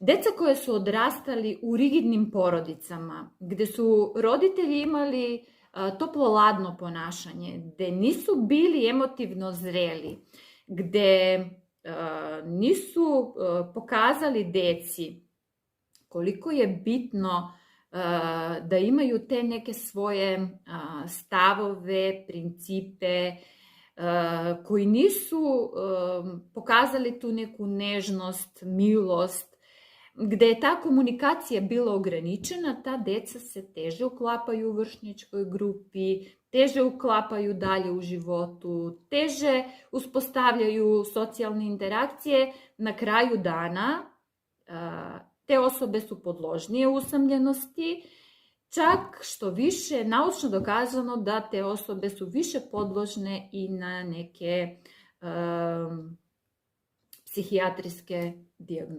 Deca koje su odrastali u rigidnim porodicama, gde su roditelji imali toplo-ladno ponašanje, gde nisu bili emotivno zreli, gde nisu pokazali deci koliko je bitno da imaju te neke svoje stavove, principe, koji nisu pokazali tu neku nežnost, milost, gde je ta komunikacija bila ograničena, ta deca se teže uklapaju u vršnjačkoj grupi, teže uklapaju dalje u životu, teže uspostavljaju socijalne interakcije. Na kraju dana te osobe su podložnije usamljenosti, čak što više naučno dokazano da te osobe su više podložne i na neke psihijatrijske dijagnoze.